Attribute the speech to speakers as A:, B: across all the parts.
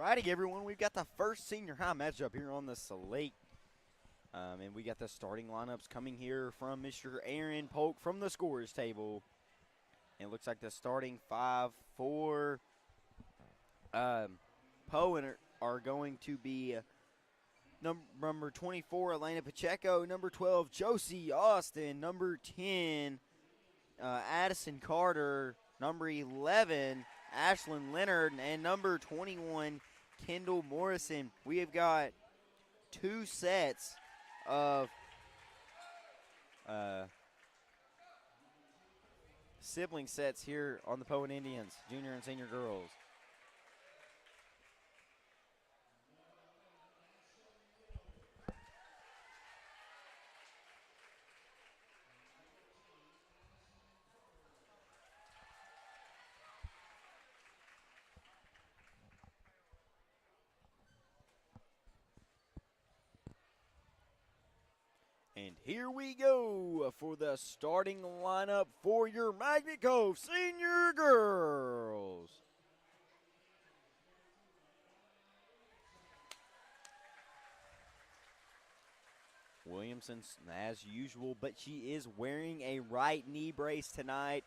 A: righty, everyone. We've got the first senior high matchup here on the slate. And we got the starting lineups coming here from Mr. Aaron Polk from the scorers table. And it looks like the starting five for Poyen are going to be number 24, Elena Pacheco, number 12, Josie Austin, number 10, Addison Carter, number 11, Ashlyn Leonard, and number 21, Kendall Morrison. We have got two sets of sibling sets here on the Poyen Indians, junior and senior girls. And here we go for the starting lineup for your Magnet Cove Senior Girls. Williamson, as usual, but she is wearing a right knee brace tonight.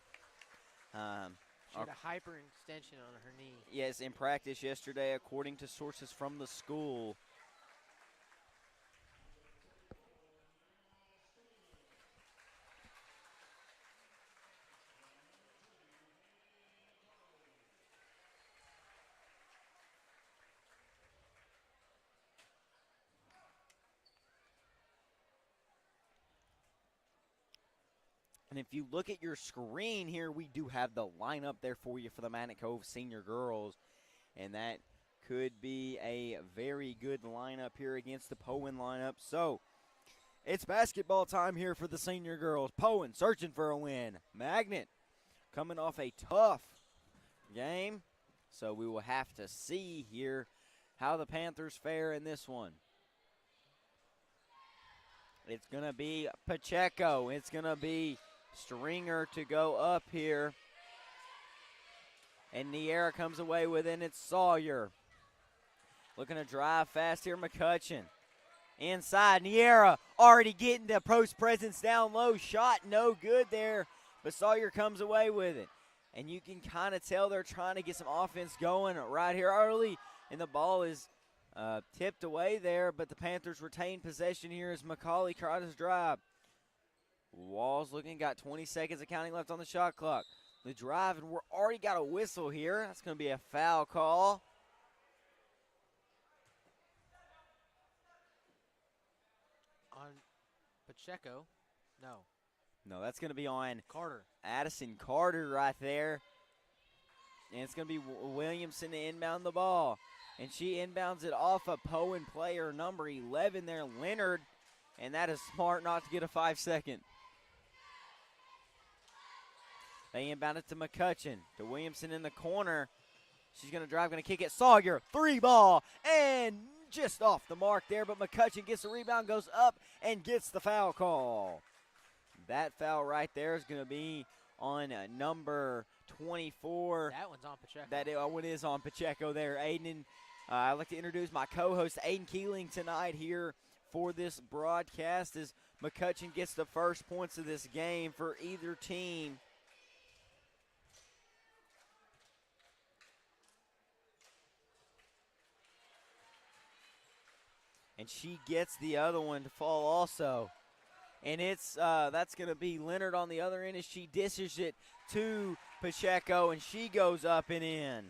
B: She had a hyperextension on her knee.
A: Yes, in practice yesterday, according to sources from the school. And if you look at your screen here, we do have the lineup there for you for the Magnet Cove Senior Girls. And that could be a very good lineup here against the Poyen lineup. So, it's basketball time here for the Senior Girls. Poyen searching for a win. Magnet coming off a tough game. So, we will have to see here how the Panthers fare in this one. It's going to be Pacheco. It's going to be Stringer to go up here. And Niera comes away with it, and it's Sawyer. Looking to drive fast here, McCutcheon. Inside, Niera already getting the post presence down low. Shot no good there, but Sawyer comes away with it. And you can kind of tell they're trying to get some offense going right here early. And the ball is tipped away there, but the Panthers retain possession here as McCauley tries to drive. Walls looking, got 20 seconds of counting left on the shot clock. The drive, and we're already got a whistle here. That's going to be a foul call.
B: On Pacheco? No.
A: No, that's going to be on
B: Carter.
A: Addison Carter right there. And it's going to be Williamson to inbound the ball. And she inbounds it off a Poyen player, number 11 there, Leonard. And that is smart not to get a 5-second. They inbound it to McCutcheon. To Williamson in the corner. She's going to drive, going to kick it. Sawyer, 3 ball. And just off the mark there. But McCutcheon gets the rebound, goes up, and gets the foul call. That foul right there is going to be on number 24.
B: That one's on Pacheco.
A: That one is on Pacheco there. Aiden, I'd like to introduce my co-host, Aiden Keeling, tonight here for this broadcast as McCutcheon gets the first points of this game for either team. And she gets the other one to fall also. And it's that's going to be Leonard on the other end as she dishes it to Pacheco, and she goes up and in.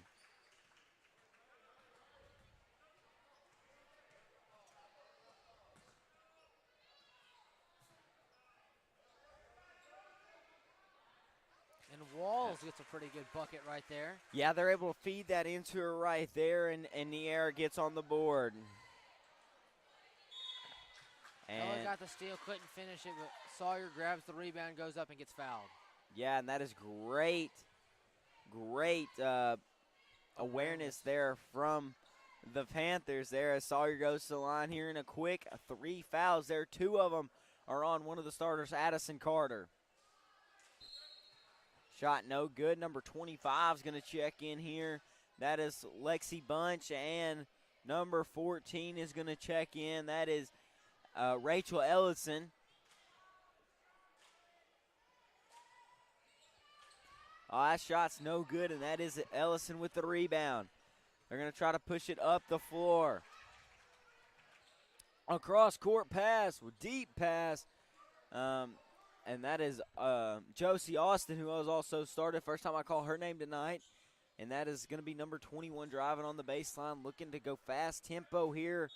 B: And Walls gets a pretty good bucket right there.
A: Yeah, they're able to feed that into her right there, and Niera gets on the board.
B: And got the steal, couldn't finish it, but Sawyer grabs the rebound, goes up and gets fouled.
A: Yeah, and that is great awareness there from the Panthers there as Sawyer goes to the line here in a quick 3 fouls there. 2 of them are on one of the starters, Addison Carter. Shot no good. Number 25 is going to check in here. That is Lexi Bunch, and number 14 is going to check in. That is Rachel Ellison. Oh, that shot's no good, and that is Ellison with the rebound. They're going to try to push it up the floor. Across court pass, deep pass. And that is Josie Austin, who has also started. First time I call her name tonight. And that is going to be number 21 driving on the baseline, looking to go fast tempo here.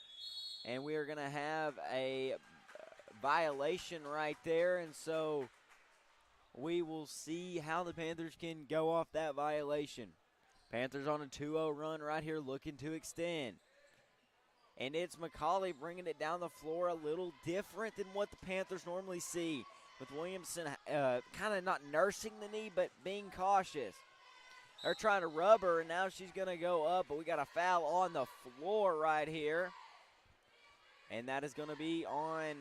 A: And we are going to have a violation right there. And so we will see how the Panthers can go off that violation. Panthers on a 2-0 run right here, looking to extend. And it's McCauley bringing it down the floor, a little different than what the Panthers normally see, with Williamson kind of not nursing the knee but being cautious. They're trying to rub her, and now she's going to go up, but we got a foul on the floor right here. And that is going to be on,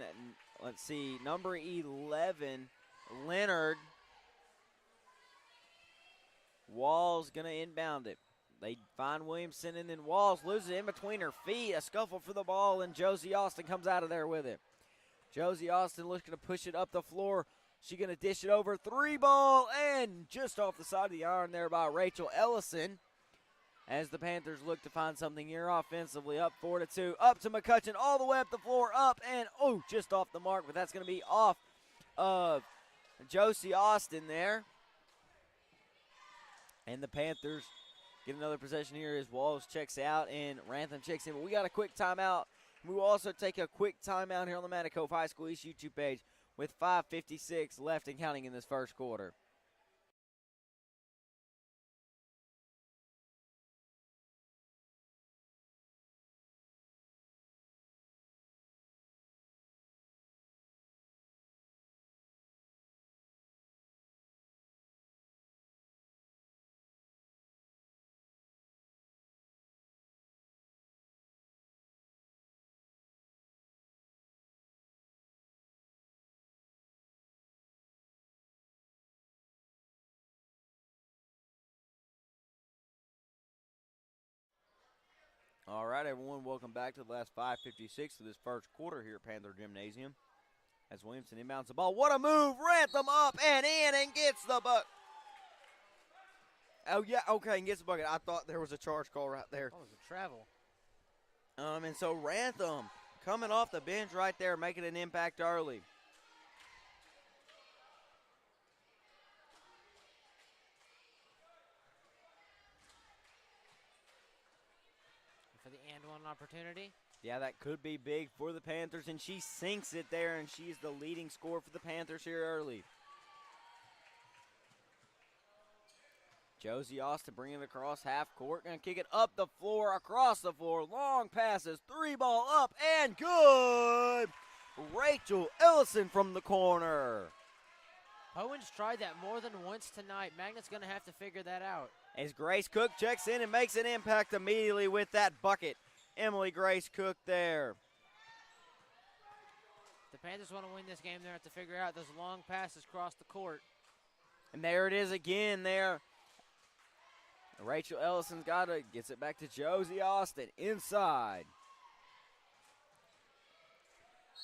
A: let's see, number 11, Leonard. Wall's going to inbound it. They find Williamson, and then Walls loses it in between her feet. A scuffle for the ball, and Josie Austin comes out of there with it. Josie Austin looking to push it up the floor. She's going to dish it over. 3-ball, and just off the side of the iron there by Rachel Ellison. As the Panthers look to find something here offensively. Up 4-2. Up to McCutcheon, all the way up the floor. Up, and just off the mark, but that's going to be off of Josie Austin there. And the Panthers get another possession here as Walls checks out and Rantham checks in. But we got a quick timeout. We will also take a quick timeout here on the Cove High School East YouTube page with 5:56 left and counting in this first quarter. All right, everyone, welcome back to the last 5:56 of this first quarter here at Panther Gymnasium. As Williamson inbounds the ball. What a move! Rantham up and in and gets the bucket. Oh, yeah, okay, and gets the bucket. I thought there was a charge call right there.
B: Oh, it was a travel.
A: And so Rantham coming off the bench right there, making an impact early.
B: For the and one opportunity.
A: Yeah, that could be big for the Panthers, and she sinks it there, and she's the leading scorer for the Panthers here early. Josie Austin bringing it across half court, going to kick it up the floor, across the floor, long passes, 3-ball up, and good! Rachel Ellison from the corner.
B: Poyen's tried that more than once tonight. Magnet's going to have to figure that out.
A: As Grace Cook checks in and makes an impact immediately with that bucket. Emily Grace Cook there.
B: The Panthers want to win this game. They have to figure out those long passes across the court.
A: And there it is again there. Rachel Ellison's got it. Gets it back to Josie Austin inside.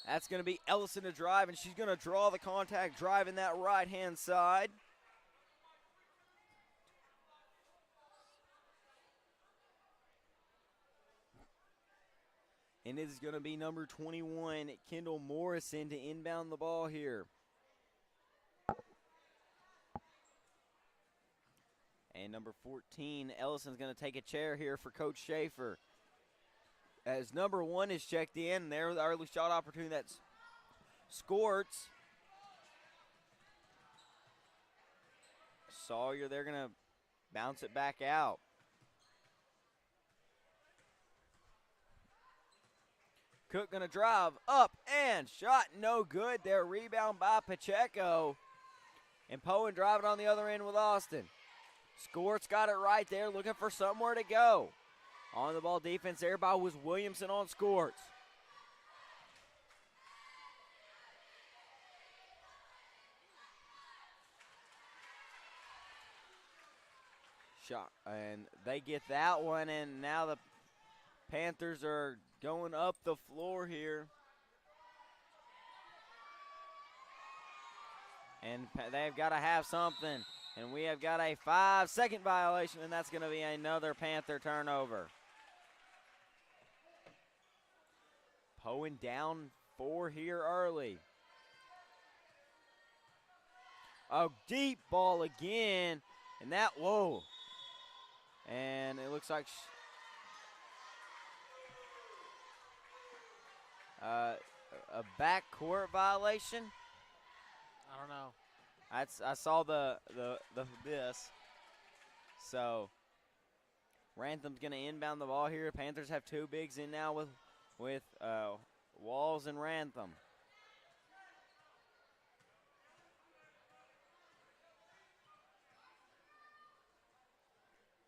A: That's going to be Ellison to drive, and she's going to draw the contact, driving that right-hand side. And it is going to be number 21, Kendall Morrison, to inbound the ball here. And number 14, Ellison's going to take a chair here for Coach Schaefer. As number 1 is checked in, there the early shot opportunity, that's Skorts. Sawyer, they're going to bounce it back out. Cook going to drive up and shot no good there. Rebound by Pacheco. And Poyen driving on the other end with Austin. Skorts got it right there, looking for somewhere to go. On the ball defense there by was Williamson on Skorts. shot, and they get that one, and now the Panthers are going up the floor here. And they've got to have something. And we have got a 5-second violation, and that's going to be another Panther turnover. Poyen down 4 here early. A deep ball again. And that, whoa. And it looks like a backcourt violation.
B: I don't know.
A: I saw the this. So Rantham's gonna inbound the ball here. Panthers have 2 bigs in now with Walls and Rantham.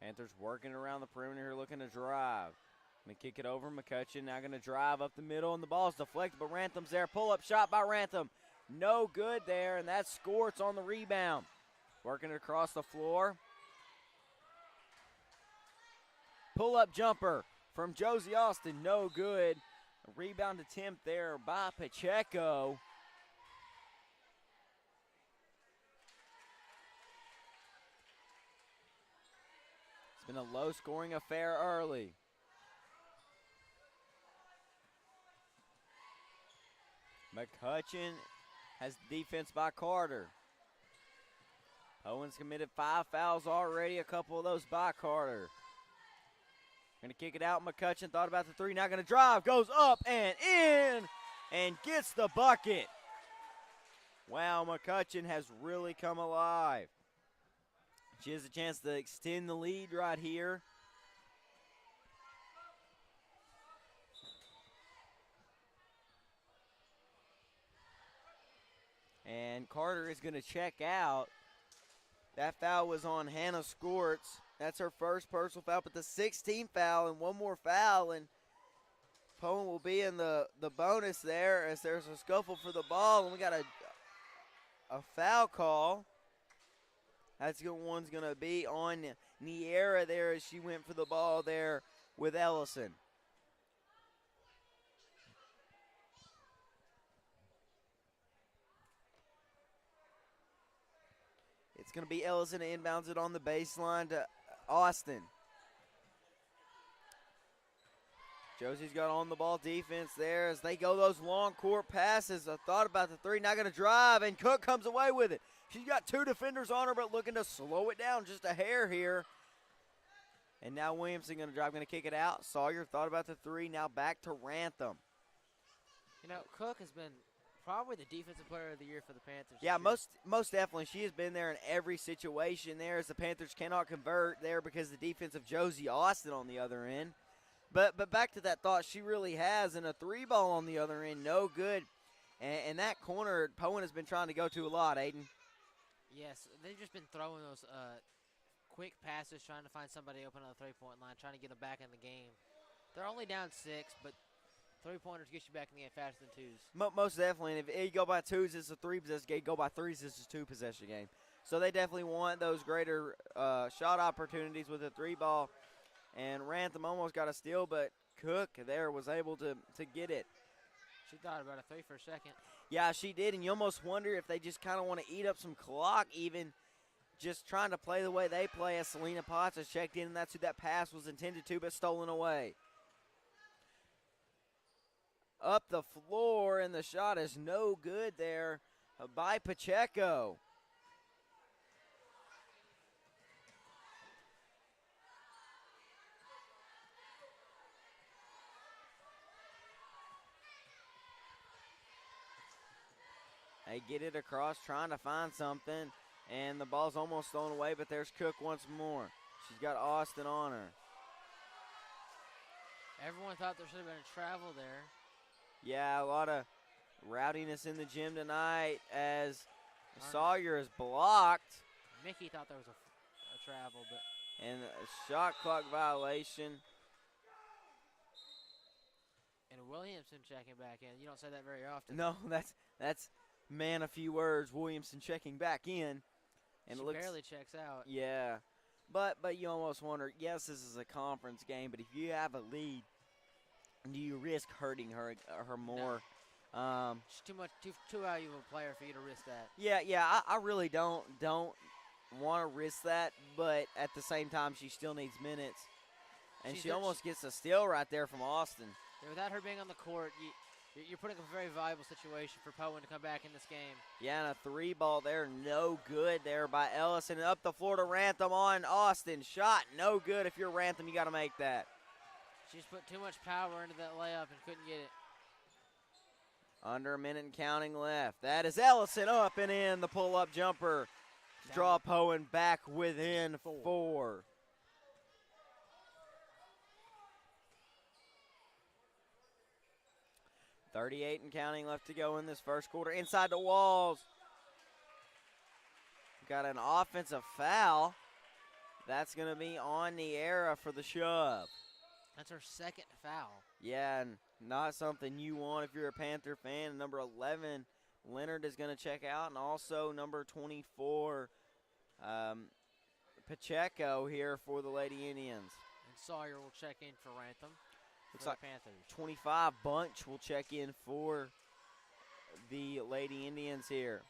A: Panthers working around the perimeter here, looking to drive. Gonna kick it over. McCutcheon now gonna drive up the middle, and the ball's deflected, but Rantham's there. Pull-up shot by Rantham. No good there, and that's Skorts on the rebound. Working it across the floor. Pull-up jumper from Josie Austin, no good. A rebound attempt there by Pacheco. It's been a low-scoring affair early. McCutcheon has defense by Carter. Poyen's committed 5 fouls already, a couple of those by Carter. Gonna kick it out. McCutcheon thought about the 3, now gonna drive, goes up and in, and gets the bucket. Wow, McCutcheon has really come alive. She has a chance to extend the lead right here. And Carter is going to check out. That foul was on Hannah Skorts. That's her first personal foul, but the 16th foul and one more foul, and Poyen will be in the bonus there as there's a scuffle for the ball, and we got a foul call. That's one's going to be on Niera there as she went for the ball there with Ellison. It's going to be Ellison inbounds it on the baseline to Austin. Josie's got on the ball defense there as they go those long court passes. I thought about the 3, not going to drive, and Cook comes away with it. She's got 2 defenders on her, but looking to slow it down just a hair here. And now Williamson going to drive, going to kick it out. Sawyer thought about the 3, now back to Rantham.
B: You know, Cook has been probably the defensive player of the year for the Panthers.
A: Yeah, most definitely. She has been there in every situation there as the Panthers cannot convert there because of the defense of Josie Austin on the other end. But back to that thought, she really has, and a 3 ball on the other end, no good. And that corner, Poyen has been trying to go to a lot, Aiden.
B: Yes, they've just been throwing those quick passes, trying to find somebody open on the 3-point line, trying to get them back in the game. They're only down 6, but 3-pointers get you back in the game faster than 2s.
A: Most definitely, and if you go by 2s, it's a 3-possession game. Go by 3s, it's a 2-possession game. So they definitely want those greater shot opportunities with a 3 ball. And Rantham almost got a steal, but Cook there was able to get it.
B: She thought about a 3 for a second.
A: Yeah, she did, and you almost wonder if they just kind of want to eat up some clock, even just trying to play the way they play as Selena Potts has checked in, and that's who that pass was intended to, but stolen away. Up the floor, and the shot is no good there by Pacheco. They get it across, trying to find something, and the ball's almost thrown away, but there's Cook once more. She's got Austin on her.
B: Everyone thought there should have been a travel there.
A: Yeah, a lot of rowdiness in the gym tonight as Sawyer is blocked.
B: Mickey thought there was a travel, but.
A: And a shot clock violation.
B: And Williamson checking back in. You don't say that very often.
A: No, that's man, a few words. Williamson checking back in. And
B: she
A: it looks,
B: barely checks out.
A: Yeah. But you almost wonder, yes, this is a conference game, but if you have a lead, do you risk hurting her more?
B: No. She's too valuable a player for you to risk that.
A: Yeah, I really don't want to risk that, but at the same time, she still needs minutes. And she almost gets a steal right there from Austin.
B: Yeah, without her being on the court, you're putting up a very viable situation for Poyen to come back in this game.
A: Yeah, and a three ball there, no good there by Ellison. Up the floor to Rantham on Austin. Shot, no good. If you're Rantham, you got to make that.
B: She just put too much power into that layup and couldn't get it.
A: Under a minute and counting left. That is Ellison up and in the pull-up jumper to draw Poyen back within 4. .38 and counting left to go in this first quarter. Inside the walls. Got an offensive foul. That's going to be on Niera for the shove.
B: That's her second foul.
A: Yeah, and not something you want if you're a Panther fan. Number 11, Leonard, is going to check out, and also number 24, Pacheco here for the Lady Indians.
B: And Sawyer will check in for Rantham.
A: Looks like
B: Panthers.
A: 25, Bunch will check in for the Lady Indians here.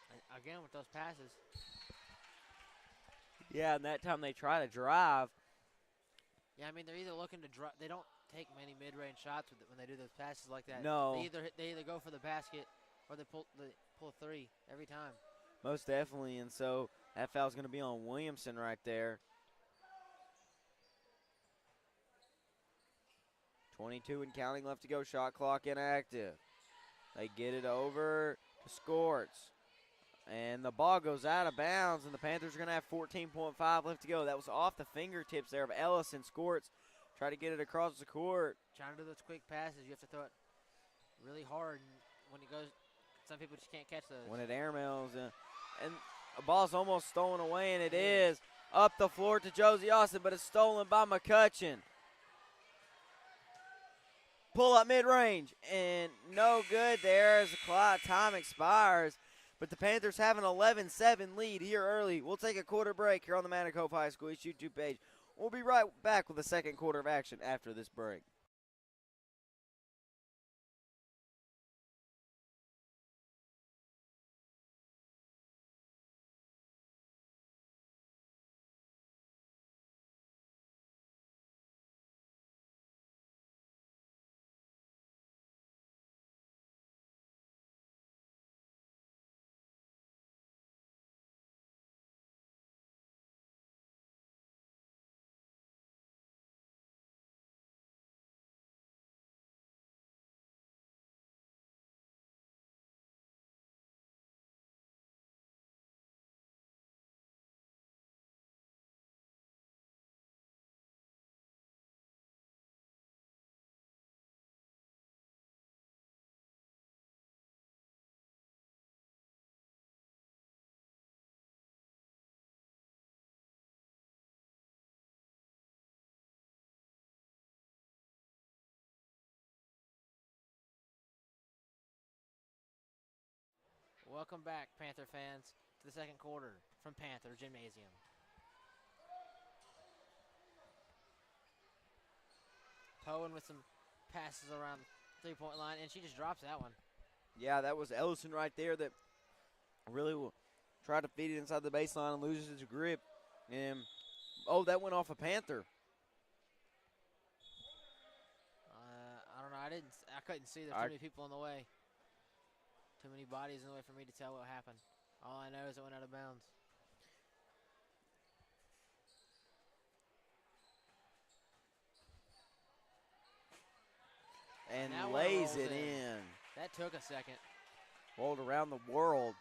B: And again with those passes.
A: Yeah, and that time they try to drive.
B: Yeah, I mean, they're either looking to drive. They don't take many mid-range shots when they do those passes like that.
A: No.
B: They either go for the basket or they pull a three every time.
A: Most definitely, and so that foul's going to be on Williamson right there. 22 and counting left to go. Shot clock inactive. They get it over to Skorts. And the ball goes out of bounds, and the Panthers are going to have 14.5 left to go. That was off the fingertips there of Ellison. Skorts try to get it across the court.
B: Trying to do those quick passes, you have to throw it really hard. And when it goes, some people just can't catch those.
A: When it airmails. And the ball's almost stolen away, and it is. Up the floor to Josie Austin, but it's stolen by McCutcheon. Pull up mid-range, and no good there as the clock time expires. But the Panthers have an 11-7 lead here early. We'll take a quarter break here on the Manor Cove High School East YouTube page. We'll be right back with the second quarter of action after this break.
B: Welcome back, Panther fans, to the second quarter from Panther Gymnasium. Poyen with some passes around the three-point line, and she just drops that one.
A: Yeah, that was Ellison right there that really will try to feed it inside the baseline and loses his grip. And, oh, that went off a Panther.
B: I don't know. I couldn't see. There's too many people in the way. Too many bodies in the way for me to tell what happened. All I know is it went out of bounds.
A: And lays it in.
B: That took a second.
A: Rolled around the world.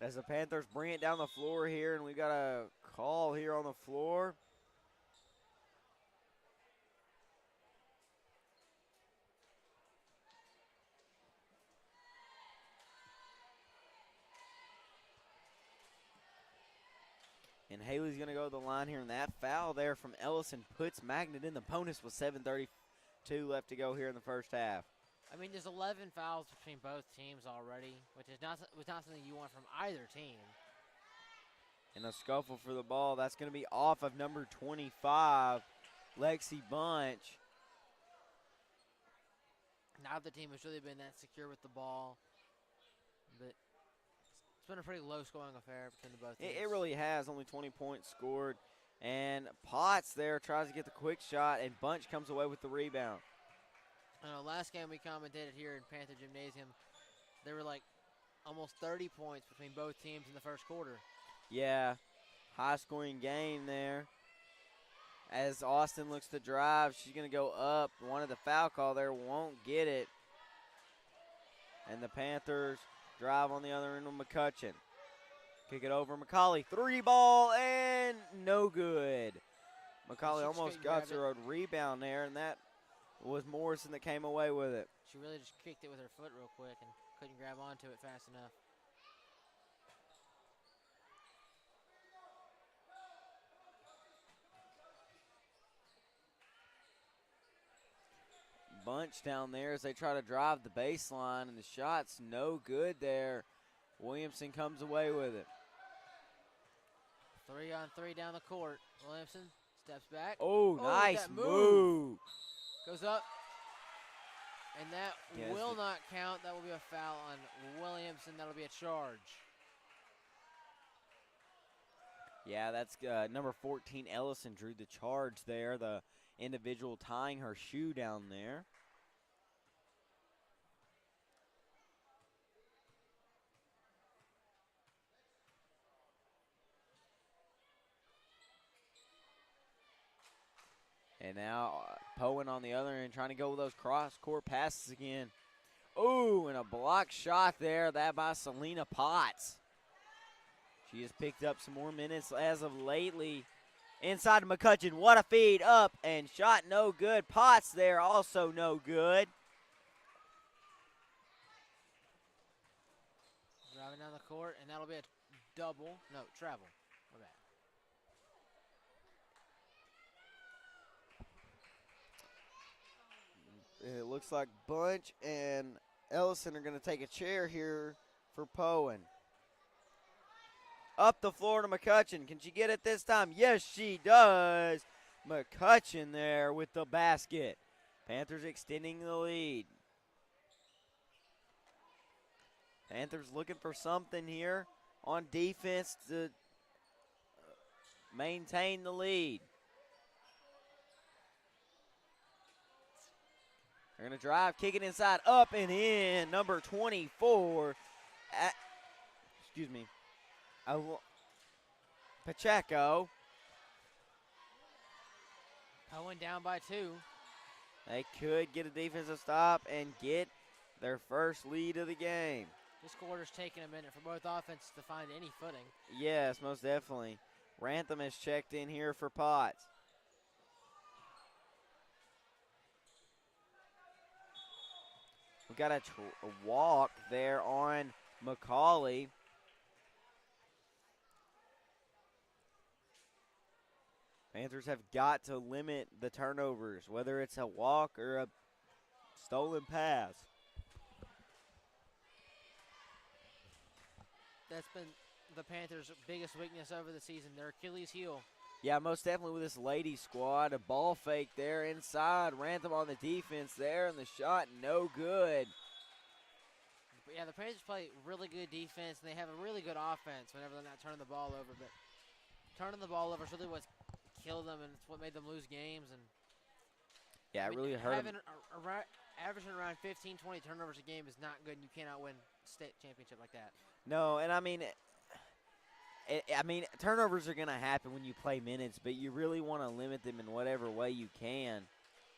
A: As the Panthers bring it down the floor here, and we got a call here on the floor. And Haley's going to go to the line here, and that foul there from Ellison puts Magnet in the bonus with 7:30 2 left to go here in the first half.
B: I mean, there's 11 fouls between both teams already, which is not something you want from either team.
A: And a scuffle for the ball. That's going to be off of number 25, Lexi Bunch.
B: Neither team has really been that secure with the ball, but it's been a pretty low-scoring affair between the both teams.
A: It really has. Only 20 points scored. And Potts there tries to get the quick shot, and Bunch comes away with the rebound.
B: Last game we commentated here in Panther Gymnasium, there were like almost 30 points between both teams in the first quarter.
A: Yeah, high-scoring game there. As Austin looks to drive, she's going to go up. Wanted the foul call there, won't get it. And the Panthers drive on the other end of McCutcheon. Kick it over McCauley. 3-ball and no good. McCauley almost got her a rebound there, and that was Morrison that came away with it.
B: She really just kicked it with her foot real quick and couldn't grab onto it fast enough.
A: Bunch down there as they try to drive the baseline, and the shot's no good there. Williamson comes away with it.
B: 3-on-3 down the court. Williamson steps back.
A: Oh, nice move.
B: Goes up. And that will not count. That will be a foul on Williamson. That'll be a charge.
A: Yeah, that's number 14, Ellison, drew the charge there. The individual tying her shoe down there. And now Poyen on the other end trying to go with those cross-court passes again. Ooh, and a block shot there. That by Selena Potts. She has picked up some more minutes as of lately. Inside to McCutcheon. What a feed up and shot no good. Potts there also no good.
B: Driving down the court, and that'll be a double. No, travel. My bad.
A: It looks like Bunch and Ellison are going to take a chair here for Poyen. Up the floor to McCutcheon. Can she get it this time? Yes, she does. McCutcheon there with the basket. Panthers extending the lead. Panthers looking for something here on defense to maintain the lead. They're going to drive, kick it inside, up and in. Number 24. Pacheco.
B: Poyen down by 2.
A: They could get a defensive stop and get their first lead of the game.
B: This quarter's taking a minute for both offenses to find any footing.
A: Yes, most definitely. Rantham has checked in here for Potts. We got a walk there on McCauley. Panthers have got to limit the turnovers, whether it's a walk or a stolen pass.
B: That's been the Panthers' biggest weakness over the season, their Achilles heel.
A: Yeah, most definitely with this lady squad. A ball fake there inside. Rantham on the defense there, and the shot no good.
B: But yeah, the Panthers play really good defense, and they have a really good offense whenever they're not turning the ball over. But turning the ball over is really what's killed them, and it's what made them lose games. And
A: yeah, it really hurt them.
B: Averaging around 15, 20 turnovers a game is not good, and you cannot win state championship like that.
A: No, and I mean, turnovers are going to happen when you play minutes, but you really want to limit them in whatever way you can.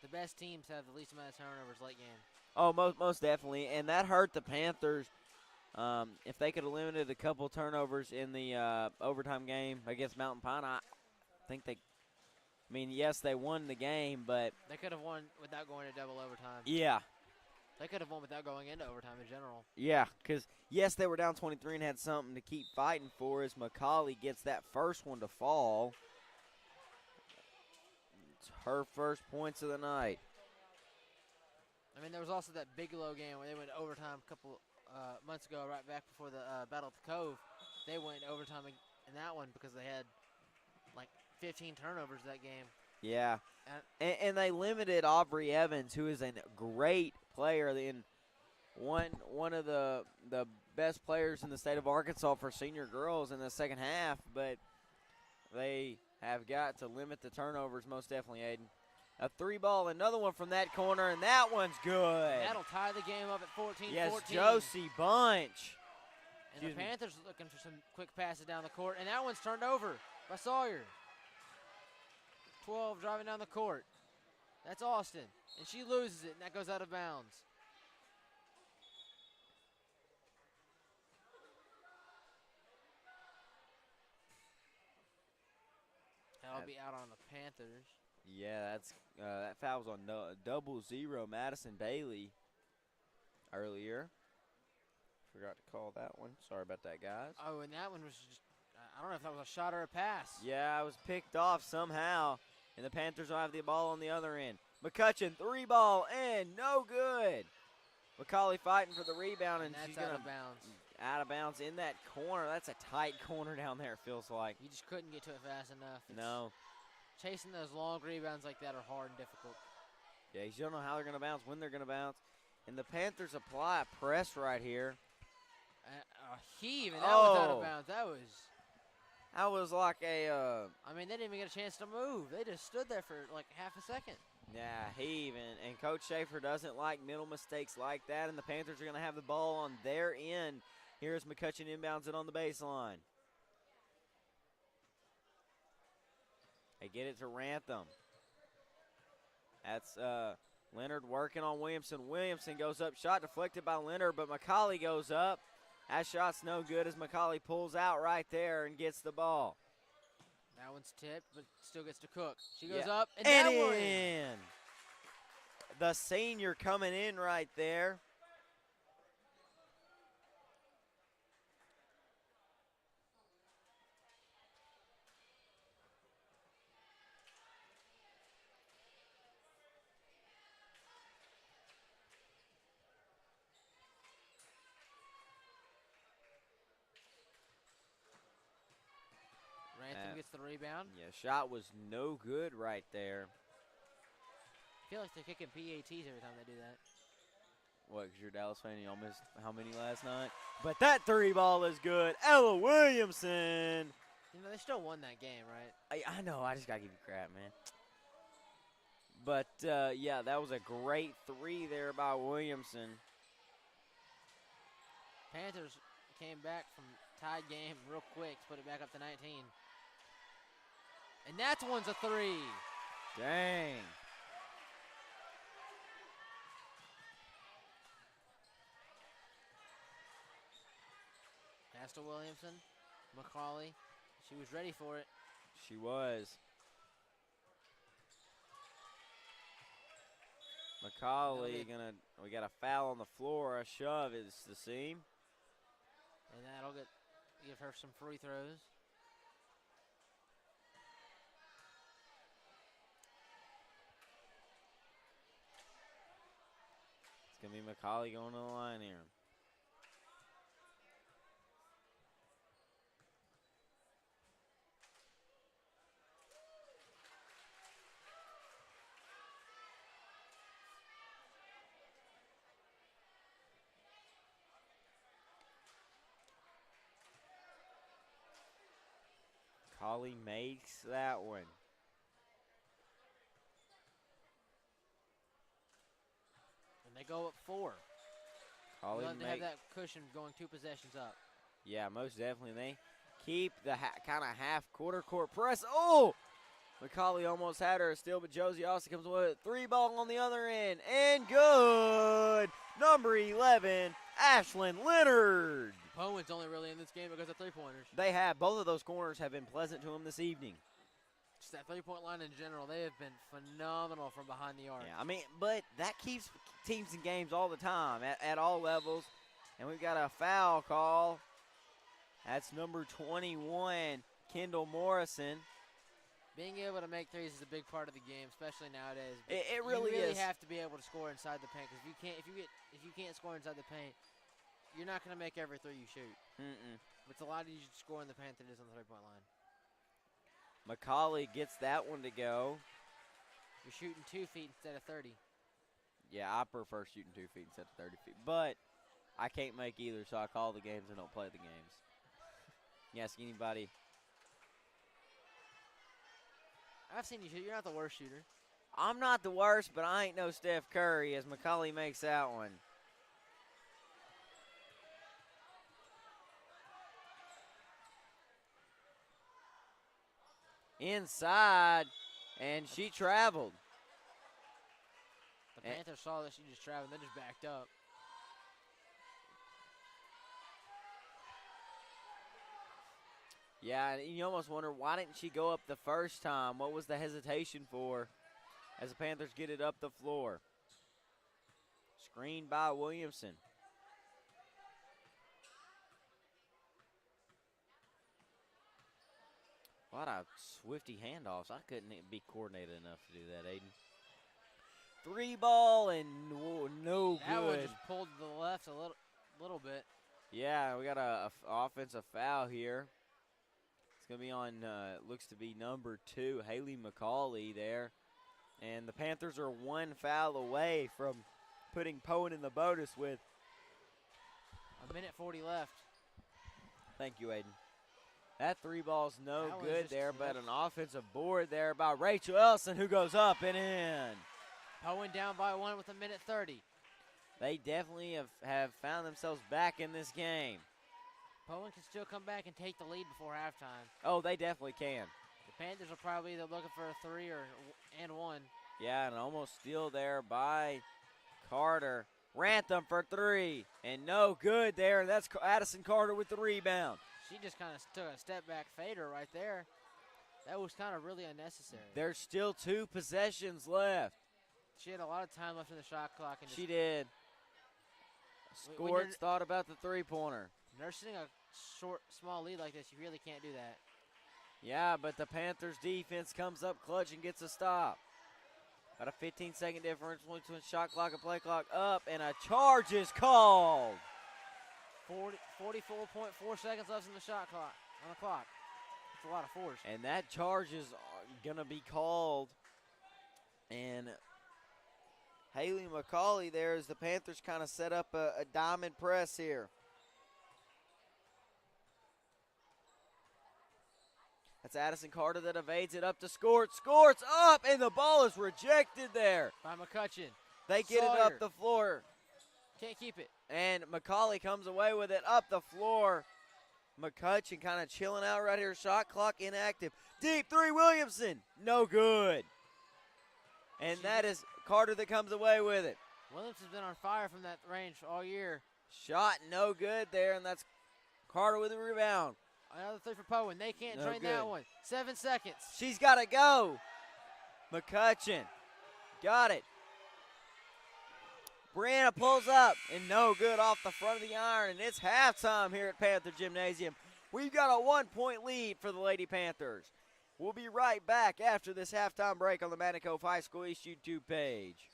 B: The best teams have the least amount of turnovers late game.
A: Oh, most definitely, and that hurt the Panthers. If they could have limited a couple turnovers in the overtime game against Mountain Pine, I think yes, they won the game, but
B: they could have won without going to double overtime.
A: Yeah.
B: They could have won without going into overtime in general.
A: Yeah, because, yes, they were down 23 and had something to keep fighting for as McCauley gets that first one to fall. It's her first points of the night.
B: I mean, there was also that Bigelow game where they went overtime a couple months ago, right back before the Battle at the Cove. They went overtime in that one because they had like 15 turnovers that game.
A: Yeah, and they limited Aubrey Evans, who is a great player, in one of the best players in the state of Arkansas for senior girls in the second half, but they have got to limit the turnovers most definitely, Aiden. A 3-ball, another one from that corner, and that one's good.
B: That'll tie the game up at 14-14.
A: Yes, Josie Bunch.
B: And the Panthers looking for some quick passes down the court, and that one's turned over by Sawyer. 12 driving down the court. That's Austin, and she loses it, and that goes out of bounds. That'll be out on the Panthers.
A: Yeah, that's that foul was on 0-0 Madison Bailey earlier. Forgot to call that one. Sorry about that, guys.
B: Oh, and that one was just, I don't know if that was a shot or a pass.
A: Yeah, I was picked off somehow, and the Panthers will have the ball on the other end. McCutcheon, 3-ball, and no good. McCauley fighting for the rebound, and
B: that's
A: she's
B: out of bounds.
A: Out of bounds in that corner. That's a tight corner down there, it feels like.
B: You just couldn't get to it fast enough.
A: No.
B: Chasing those long rebounds like that are hard and difficult.
A: Yeah, you don't know how they're going to bounce, when they're going to bounce. And the Panthers apply a press right here.
B: A heave, and that was out of bounds.
A: That was like a...
B: I mean, they didn't even get a chance to move. They just stood there for like half a second.
A: Yeah, heave, and Coach Schaefer doesn't like middle mistakes like that, and the Panthers are going to have the ball on their end. Here's McCutcheon inbounds it on the baseline. They get it to Rantham. That's Leonard working on Williamson. Williamson goes up, shot deflected by Leonard, but McCauley goes up. That shot's no good as McCauley pulls out right there and gets the ball.
B: That one's tipped, but still gets to Cook. She goes
A: Yeah.
B: up, and
A: and
B: that one.
A: in. The senior coming in right there.
B: Rantham gets the rebound.
A: Yeah, shot was no good right there.
B: I feel like they're kicking PATs every time they do that.
A: What, because you're a Dallas fan and y'all missed how many last night? But that 3-ball is good. Ella Williamson.
B: You know, they still won that game, right?
A: I know. I just got to give you crap, man. But, yeah, that was a great 3 there by Williamson.
B: Panthers came back from tied game real quick to put it back up to 19. And that one's a 3.
A: Dang.
B: Pass to Williamson. McCauley. She was ready for it.
A: She was. McCauley we got a foul on the floor. A shove is the seam.
B: And that'll give her some free throws.
A: It's going to be McCauley going to the line here. McCauley makes that one.
B: And they go up 4.
A: Collie
B: Love to have that cushion going 2 possessions up.
A: Yeah, most definitely. They keep the kind of half-quarter court press. Oh! McCauley almost had her still, but Josie Austin comes with it. 3-ball on the other end, and good! Number 11, Ashlyn Leonard.
B: Poyen's only really in this game because of 3-pointers.
A: They have. Both of those corners have been pleasant to him this evening.
B: Just that 3-point line in general, they have been phenomenal from behind the arc.
A: Yeah, I mean, but that keeps teams in games all the time at all levels. And we've got a foul call. That's number 21, Kendall Morrison.
B: Being able to make threes is a big part of the game, especially nowadays.
A: It really
B: you really
A: is.
B: have to be able to score inside the paint because if you can't score inside the paint, you're not going to make every three you shoot. It's a lot easier to score in the paint than it is on the 3-point line.
A: McCauley gets that one to go.
B: You're shooting 2 feet instead of 30.
A: Yeah, I prefer shooting 2 feet instead of 30 feet. But I can't make either, so I call the games and don't play the games. You ask anybody.
B: I've seen you shoot. You're not the worst shooter.
A: I'm not the worst, but I ain't no Steph Curry as McCauley makes that one. Inside, and she traveled.
B: The Panthers saw that she just traveled and then just backed up.
A: Yeah, and you almost wonder, why didn't she go up the first time? What was the hesitation for as the Panthers get it up the floor? Screened by Williamson. A lot of swifty handoffs. I couldn't be coordinated enough to do that, Aiden. 3 ball and no good.
B: That one just pulled to the left a little bit.
A: Yeah, we got a offensive foul here. It's going to be on, looks to be number 2, Haley McCauley there. And the Panthers are 1 foul away from putting Poyen in the bonus with
B: 1:40 left.
A: Thank you, Aiden. That 3 ball's no
B: That
A: good
B: was
A: there,
B: just
A: but an offensive board there by Rachel Elson, who goes up and in.
B: Poyen down by 1 with 1:30.
A: They definitely have found themselves back in this game.
B: Poyen can still come back and take the lead before halftime.
A: Oh, they definitely can.
B: The Panthers are probably either looking for a 3 and 1.
A: Yeah, and almost steal there by Carter. Rantham for 3, and no good there, and that's Addison Carter with the rebound.
B: She just kind of took a step-back fader right there. That was kind of really unnecessary.
A: There's still 2 possessions left.
B: She had a lot of time left in the shot clock. And
A: She did. Scorts thought about the 3-pointer.
B: Nursing a small lead like this, you really can't do that.
A: Yeah, but the Panthers defense comes up clutch and gets a stop. Got a 15-second difference between shot clock and play clock up, and a charge is called.
B: 44.4 seconds left in the shot clock. On the clock. That's a lot of force.
A: And that charge is going to be called. And Haley McCauley there as the Panthers kind of set up a diamond press here. That's Addison Carter that evades it up to Scorts. Scorts up, and the ball is rejected there.
B: By McCutcheon.
A: They get it up the floor.
B: Can't keep it.
A: And McCauley comes away with it up the floor. McCutcheon kind of chilling out right here. Shot clock inactive. Deep 3, Williamson. No good. And that is Carter that comes away with it.
B: Williamson's been on fire from that range all year.
A: Shot no good there, and that's Carter with a rebound.
B: Another 3 for Poyen. They can't drain
A: good.
B: that one. 7 seconds.
A: She's got to go. McCutcheon got it. Brianna pulls up, and no good off the front of the iron, and it's halftime here at Panther Gymnasium. We've got a 1-point lead for the Lady Panthers. We'll be right back after this halftime break on the Madden Cove High School East YouTube page.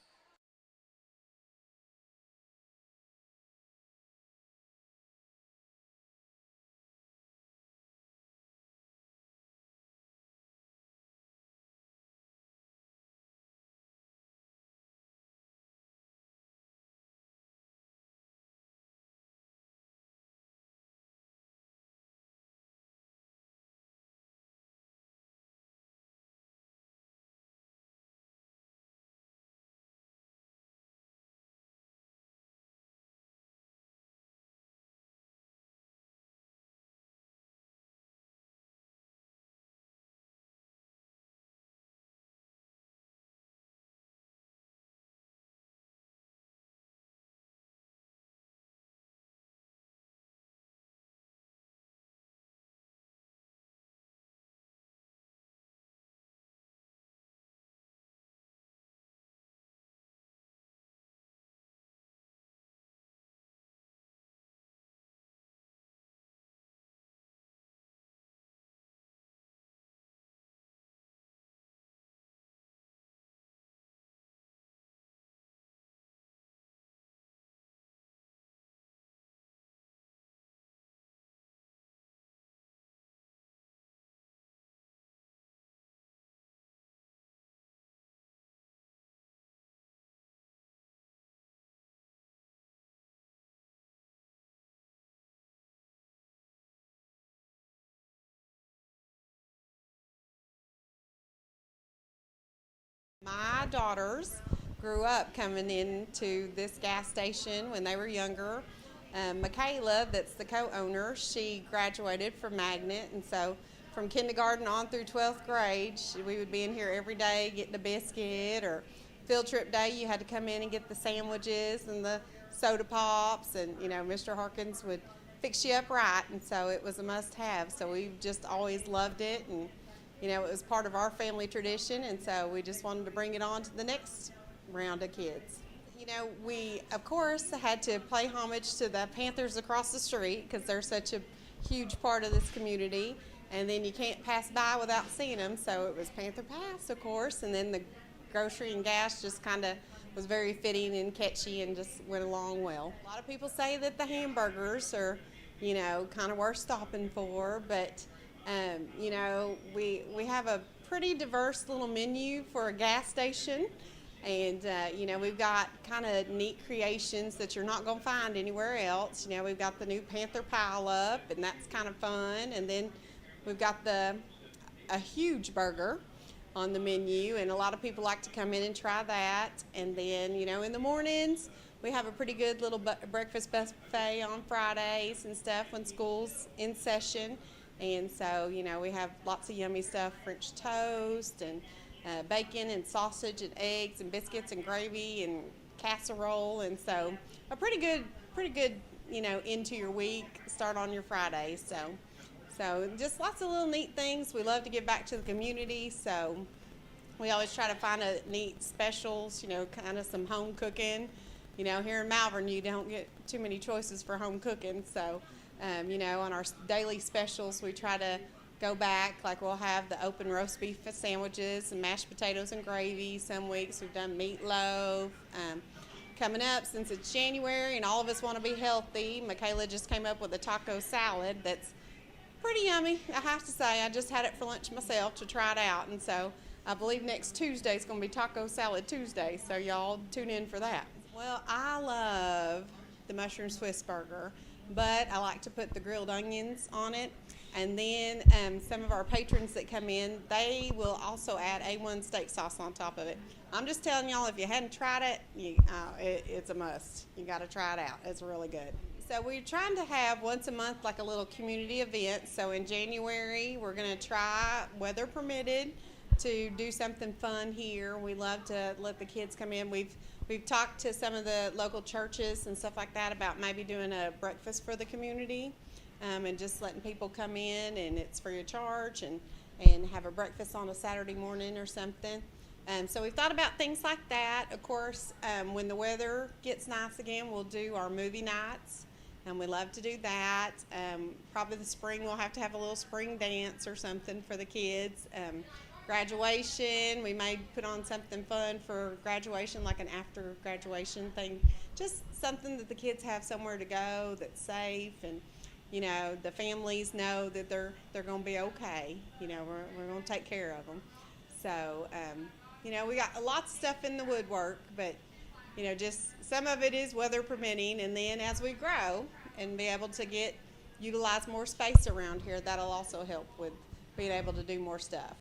C: My daughters grew up coming into this gas station when they were younger. Michaela, that's the co-owner, she graduated from Magnet, and so from kindergarten on through 12th grade, we would be in here every day getting a biscuit, or field trip day, you had to come in and get the sandwiches and the soda pops, and Mr. Harkins would fix you up right, and so it was a must-have. So we just always loved it, and it was part of our family tradition, and so we just wanted to bring it on to the next round of kids. We, of course, had to pay homage to the Panthers across the street because they're such a huge part of this community, and then you can't pass by without seeing them, so it was Panther Pass, of course, and then the grocery and gas just kind of was very fitting and catchy and just went along well. A lot of people say that the hamburgers are, kind of worth stopping for, but we have a pretty diverse little menu for a gas station, and we've got kind of neat creations that you're not going to find anywhere else. We've got the new Panther pile up, and that's kind of fun, and then we've got a huge burger on the menu, and a lot of people like to come in and try that. And then in the mornings we have a pretty good little breakfast buffet on Fridays and stuff when school's in session. And so, we have lots of yummy stuff, French toast and bacon and sausage and eggs and biscuits and gravy and casserole. And so a pretty good, into your week, start on your Friday. So just lots of little neat things. We love to give back to the community. So we always try to find a neat specials, kind of some home cooking. Here in Malvern, you don't get too many choices for home cooking. So on our daily specials, we try to go back. Like we'll have the open roast beef sandwiches and mashed potatoes and gravy. Some weeks we've done meatloaf. Coming up, since it's January and all of us want to be healthy, Michaela just came up with a taco salad that's pretty yummy, I have to say. I just had it for lunch myself to try it out, and so I believe next Tuesday is going to be Taco Salad Tuesday, so y'all tune in for that. Well, I love the mushroom Swiss burger, but I like to put the grilled onions on it. And then some of our patrons that come in, they will also add A1 steak sauce on top of it. I'm just telling y'all, if you hadn't tried it, it's a must. You got to try it out. It's really good. So we're trying to have once a month like a little community event. So in January, we're going to try, weather permitted, to do something fun here. We love to let the kids come in. We've talked to some of the local churches and stuff like that about maybe doing a breakfast for the community, and just letting people come in, and it's free of charge, and have a breakfast on a Saturday morning or something. So we've thought about things like that. Of course, when the weather gets nice again, we'll do our movie nights, and we love to do that. Probably the spring we'll have to have a little spring dance or something for the kids. Graduation, we may put on something fun for graduation, like an after graduation thing. Just something that the kids have somewhere to go that's safe, and the families know that they're going to be okay. We're going to take care of them. So we got lots of stuff in the woodwork, but just some of it is weather permitting, and then as we grow and be able to utilize more space around here, that'll also help with being able to do more stuff.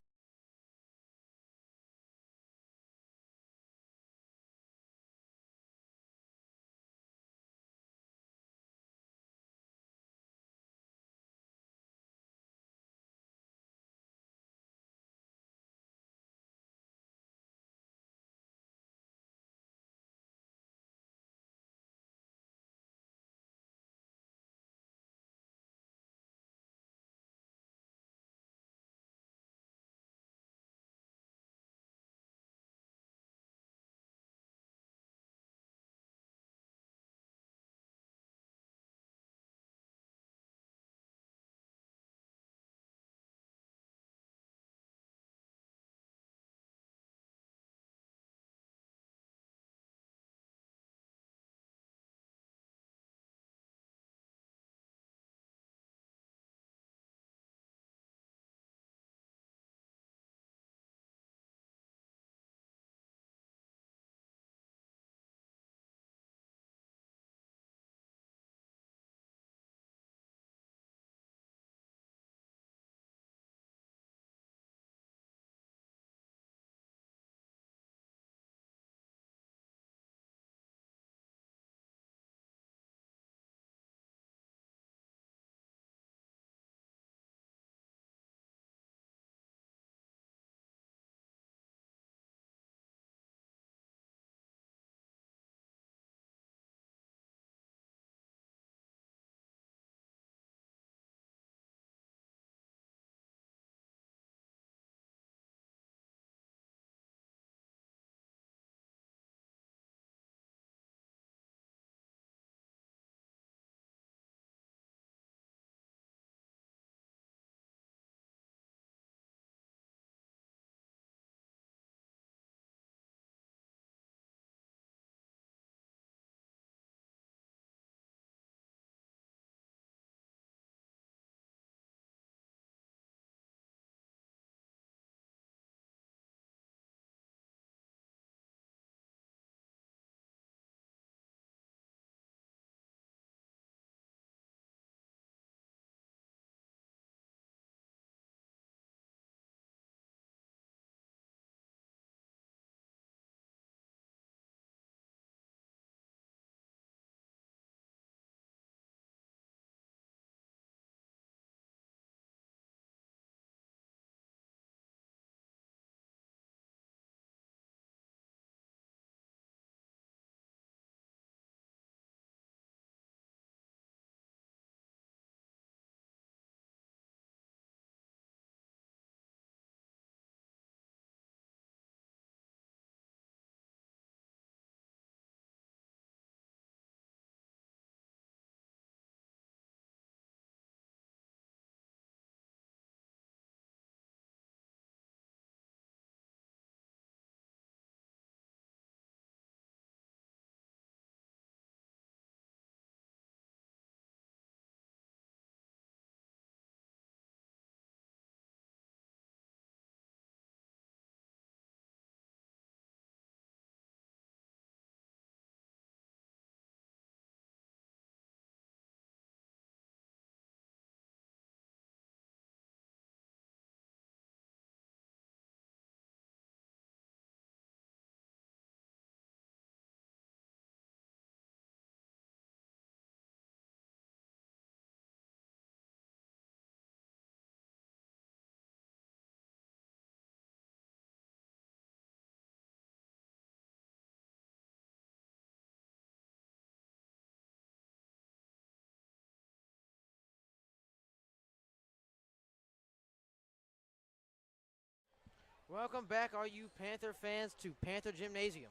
B: Welcome back, all you Panther fans, to Panther Gymnasium.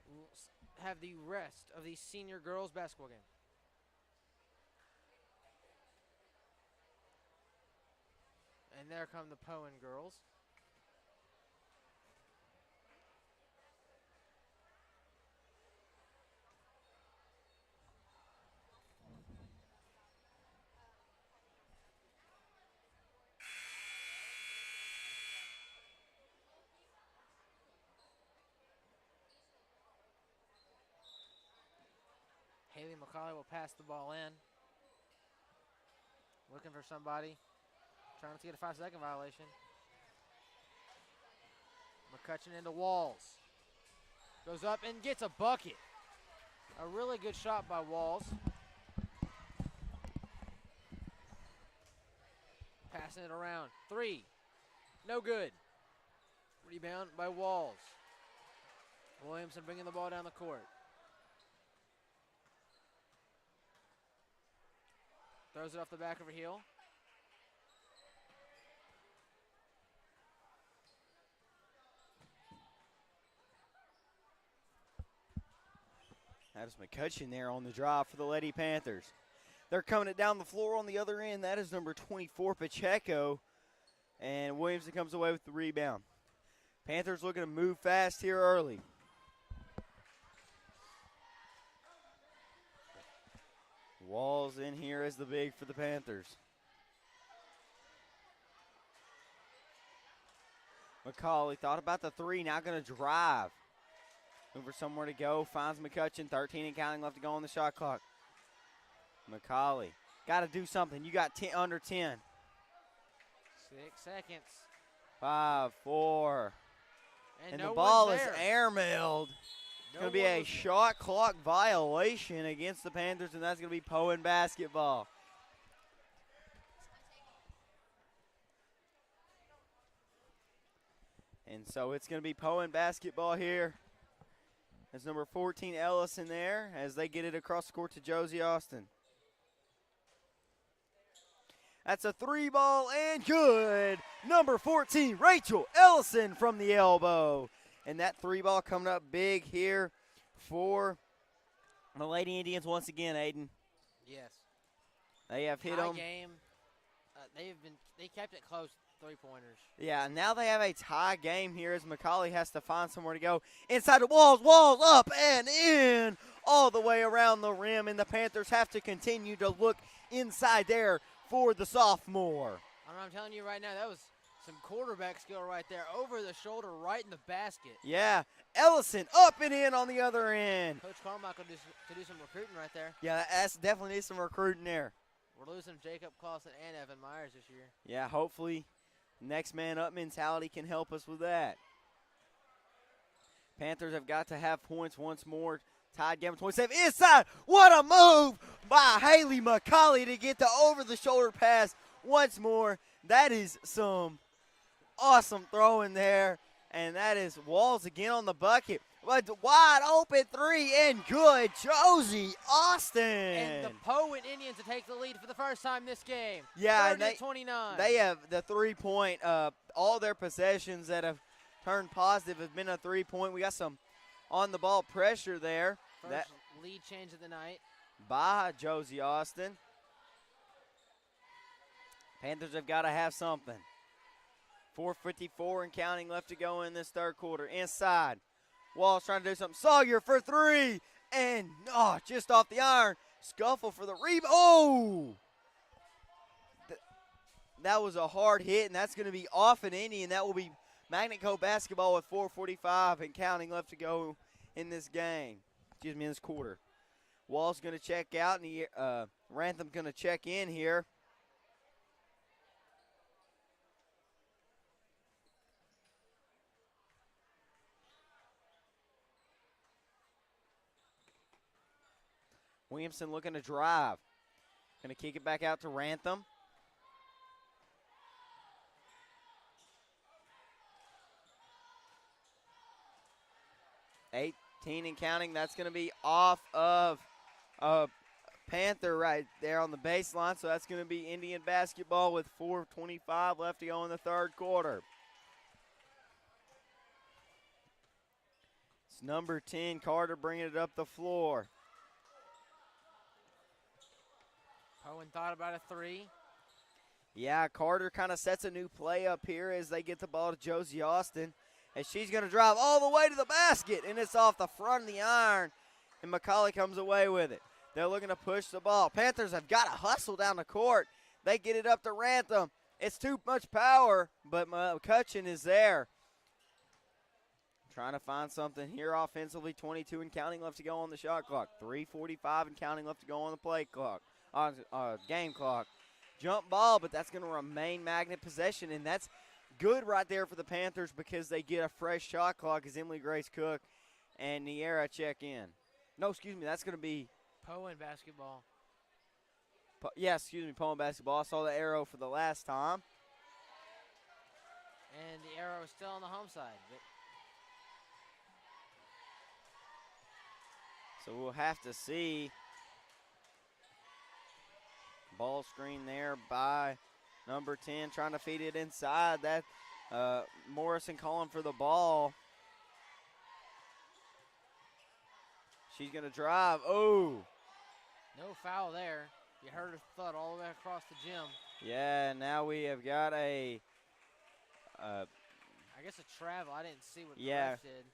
B: We'll have the rest of the senior girls basketball game. And there come the Poyen girls. Haley McCauley will pass the ball in. Looking for somebody. Trying to get a 5-second violation. McCutcheon into Walls. Goes up and gets a bucket. A really good shot by Walls. Passing it around. 3. No good. Rebound by Walls. Williamson bringing the ball down the court. Throws it off the back of her heel.
A: That is McCutcheon there on the drive for the Lady Panthers. They're coming it down the floor on the other end. That is number 24, Pacheco. And Williamson comes away with the rebound. Panthers looking to move fast here early. Walls in here as the big for the Panthers. McCauley thought about the 3, now going to drive. Looking for somewhere to go, finds McCutcheon, 13 and counting left to go on the shot clock. McCauley, got to do something. You got 10, under 10.
B: 6 seconds.
A: 5, 4. And
B: no
A: the ball
B: one's
A: is
B: there.
A: airmailed. It's
B: No
A: going to be
B: one
A: a
B: was-
A: shot clock violation against the Panthers, and that's going to be Poyen basketball. And so it's going to be Poyen basketball here. There's number 14, Ellis, in there as they get it across the court to Josie Austin. That's a 3-ball and good. Number 14, Rachel Ellison from the elbow. And that 3-ball coming up big here for the Lady Indians once again, Aiden.
B: Yes.
A: They have hit
B: Tie
A: them.
B: game. They kept it close. 3-pointers.
A: Yeah, now they have a tie game here as McCauley has to find somewhere to go. Inside the walls, up and in, all the way around the rim, and the Panthers have to continue to look inside there for the sophomore.
B: I'm telling you right now, that was some quarterback skill right there. Over the shoulder, right in the basket.
A: Yeah, Ellison up and in on the other end.
B: Coach Carmichael could do some recruiting right there.
A: Yeah, that's definitely needs some recruiting there.
B: We're losing Jacob Clausen and Evan Myers this year.
A: Yeah, hopefully next man up mentality can help us with that. Panthers have got to have points once more. Tied game 27 inside. What a move by Haley McCauley to get the over-the-shoulder pass once more. That is some awesome throwing there. And that is Walls again on the bucket. But wide open 3 and good. Josie Austin.
B: And the Poyen Indians to take the lead for the first time this game.
A: Yeah,
B: 30-29.
A: They have the 3-point. All their possessions that have turned positive have been a 3-point. We got some on-the-ball pressure there.
B: First lead change of the night.
A: By Josie Austin. Panthers have got to have something. 4:54 and counting left to go in this third quarter. Inside. Walls trying to do something. Sawyer for 3. And just off the iron. Scuffle for the rebound. Oh! That was a hard hit, and that's going to be off an Indian. That will be Magnet Cove basketball with 4:45 and counting left to go in this game. Excuse me, in this quarter. Wall's going to check out, and Rantham's going to check in here. Williamson looking to drive. Going to kick it back out to Rantham. $18 and counting. That's going to be off of Panther right there on the baseline. So that's going to be Indian basketball with 4:25 left to go in the third quarter. number 10, Carter, bringing it up the floor.
B: Poyen thought about a three.
A: Yeah, Carter kind of sets a new play up here as they get the ball to Josie Austin. And she's going to drive all the way to the basket, and it's off the front of the iron, and McCauley comes away with it. They're looking to push the ball. Panthers have got to hustle down the court. They get it up to Rantham. It's too much power, but McCutcheon is there. Trying to find something here offensively. 22 and counting left to go on the shot clock. 3:45 and counting left to go on the play clock, game clock. Jump ball, but that's going to remain Magnet possession, and that's good right there for the Panthers because they get a fresh shot clock as Emily Grace Cook and Niera check in. No, excuse me, that's going to be
B: Poyen basketball.
A: Poyen basketball. I saw the arrow for the last time.
B: And the arrow is still on the home side.
A: So we'll have to see. Ball screen there by number 10, trying to feed it inside. That Morrison calling for the ball. She's going to drive. Oh.
B: No foul there. You heard her thud all the way across the gym.
A: Yeah, now we have got a
B: I guess a travel. I didn't see what the
A: yeah.
B: ref did.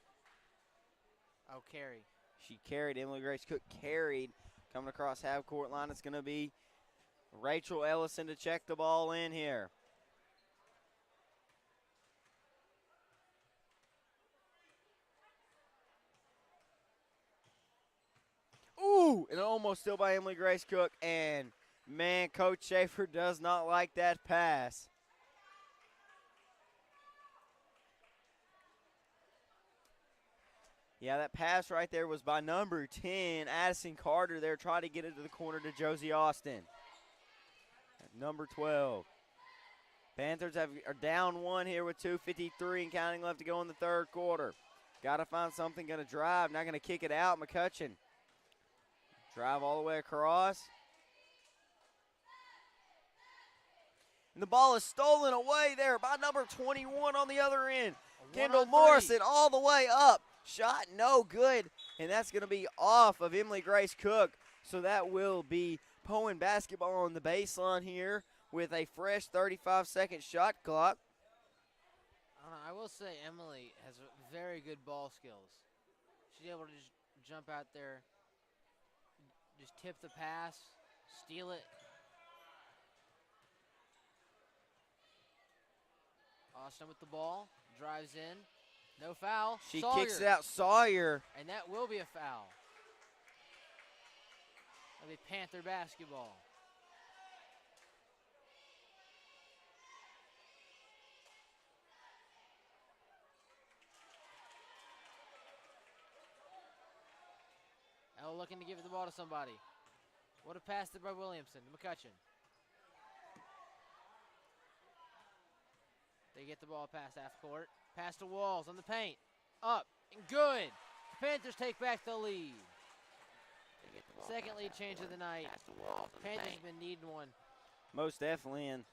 B: Oh, carry.
A: She carried. Emily Grace Cook carried. Coming across half court line. It's going to be Rachel Ellison to check the ball in here. Ooh, and almost still by Emily Grace Cook. And, man, Coach Schaefer does not like that pass. Yeah, that pass right there was by number 10, Addison Carter there, trying to get it to the corner to Josie Austin. Number 12. Panthers are down one here with 2:53 and counting left to go in the third quarter. Got to find something, going to drive, not going to kick it out. McCutcheon. Drive all the way across. And the ball is stolen away there by number 21 on the other end. Kendall Morrison all the way up. Shot no good, and that's going to be off of Emily Grace Cook. So that will be Poyen basketball on the baseline here with a fresh 35-second shot clock.
B: I will say Emily has very good ball skills. She's able to just jump out there, just tip the pass, steal it. Austin with the ball, drives in. No foul.
A: She
B: Sawyer.
A: kicks it out. Sawyer.
B: And that will be a foul. That'll be Panther basketball. Ella looking to give the ball to somebody. What a pass to Brett Williamson, to McCutcheon. They get the ball past half court. Pass to Walls on the paint. Up and good. The Panthers take back the lead. Second lead change of the night. Panthers have been needing one.
A: Most definitely. And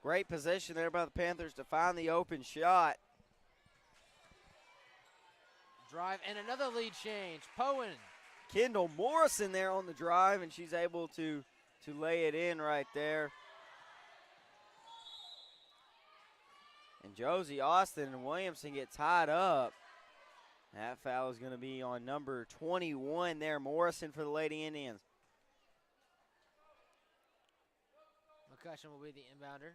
A: great position there by the Panthers to find the open shot.
B: Drive and another lead change. Poyen.
A: Kendall Morrison there on the drive, and she's able to lay it in right there. And Josie Austin and Williamson get tied up. That foul is going to be on number 21 there, Morrison for the Lady Indians.
B: McCutcheon will be the inbounder.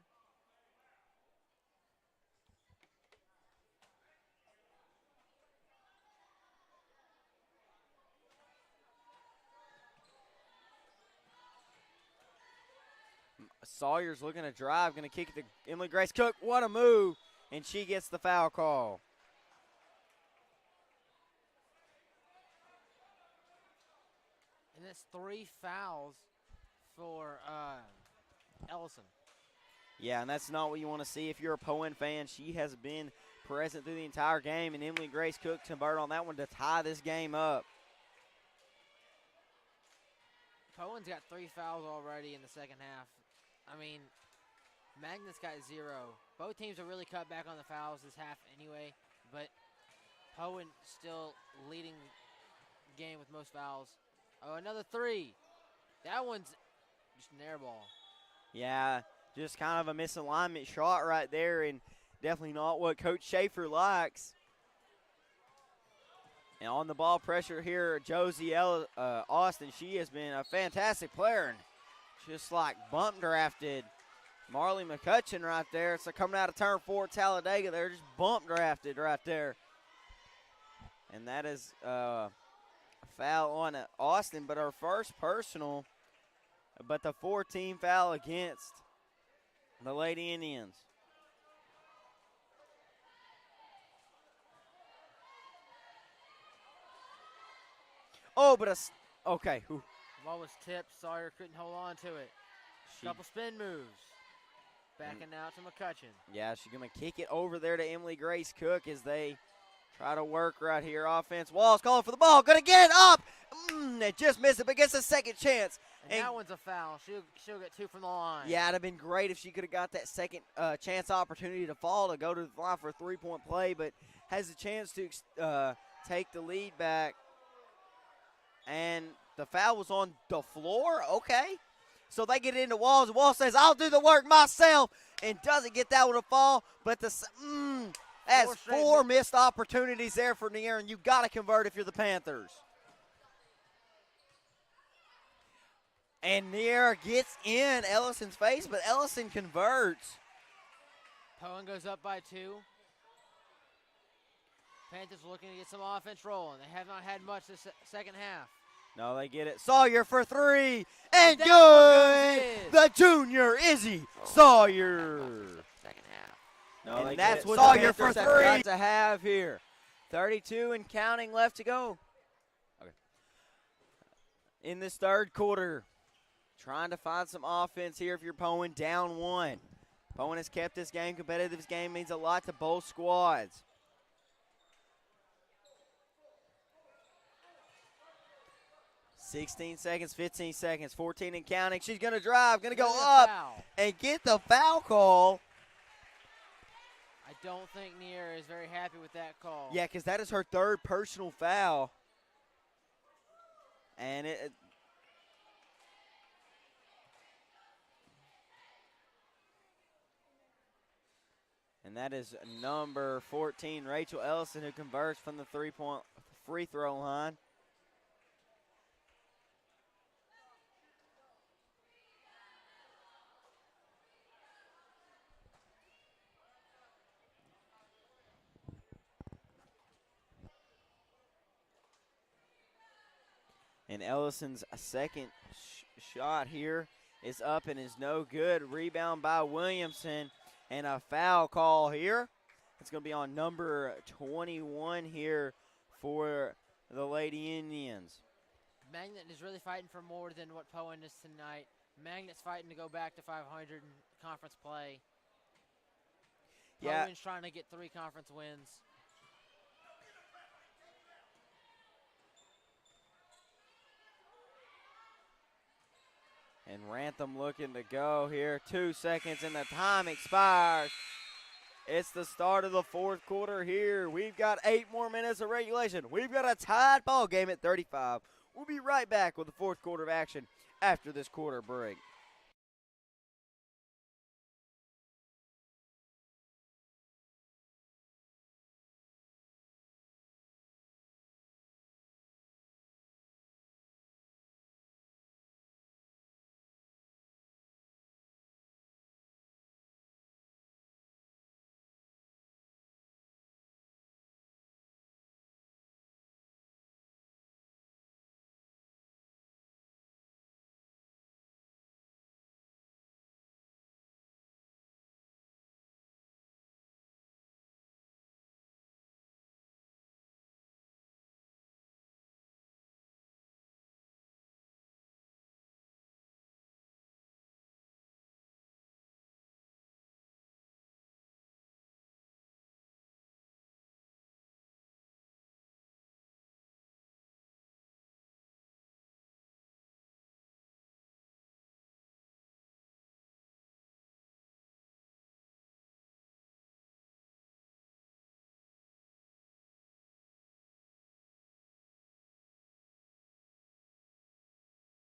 A: Sawyer's looking to drive, going to kick it to Emily Grace Cook. What a move, and she gets the foul call.
B: And that's 3 fouls for Ellison.
A: Yeah, and that's not what you want to see if you're a Poyen fan. She has been present through the entire game, and Emily Grace Cook converted on that one to tie this game up.
B: Poyen's got 3 fouls already in the second half. I mean, Magnet's got 0. Both teams have really cut back on the fouls this half anyway, but Poyen still leading the game with most fouls. Oh, another 3. That one's just an air ball.
A: Yeah, just kind of a misalignment shot right there, and definitely not what Coach Schaefer likes. And on the ball pressure here, Josie Austin, she has been a fantastic player and just like bump drafted Marley McCutcheon right there. So coming out of turn 4 Talladega, they're just bump drafted right there. And that is a foul on Austin, but her first personal, but the 14 foul against the Lady Indians. Oh, but okay. Ooh.
B: Ball was tipped. Sawyer couldn't hold on to it. Couple spin moves. Backing out to McCutcheon.
A: Yeah, she's going to kick it over there to Emily Grace Cook as they try to work right here. Offense. Walls calling for the ball. Going to get it up. They just missed it, but gets a second chance.
B: And that one's a foul. She'll get 2 from the line.
A: Yeah, it'd have been great if she could have got that second chance opportunity to fall to go to the line for a 3-point play, but has a chance to take the lead back. And the foul was on the floor. Okay. So they get into Walls, and Walls says, I'll do the work myself, and doesn't get that one to fall. But that's 4 missed opportunities there for Nier, and you've got to convert if you're the Panthers. And Nier gets in Ellison's face, but Ellison converts.
B: Poyen goes up by 2. Panthers looking to get some offense rolling. They have not had much this second half.
A: No, they get it. Sawyer for 3, and good! The junior Izzy Sawyer.
B: Second half.
A: No, and that's what Sawyer for 3 got to have here. 32 and counting left to go. Okay. In this third quarter, trying to find some offense here if you're Poyen down 1. Poyen has kept this game competitive. This game means a lot to both squads. 16 seconds, 15 seconds, 14 and counting. She's going to drive, going to go up and get the foul call.
B: I don't think Nier is very happy with that call.
A: Yeah, because that is her 3rd personal foul. And and that is number 14, Rachel Ellison, who converts from the 3-point free throw line. And Ellison's second shot here is up and is no good. Rebound by Williamson, and a foul call here. It's going to be on number 21 here for the Lady Indians.
B: Magnet is really fighting for more than what Poyen is tonight. Magnet's fighting to go back to 500 in conference play.
A: Yeah.
B: Poyen's trying to get 3 conference wins.
A: And Rantham looking to go here. 2 seconds and the time expires. It's the start of the 4th quarter here. We've got 8 more minutes of regulation. We've got a tied ball game at 35. We'll be right back with the 4th quarter of action after this quarter break.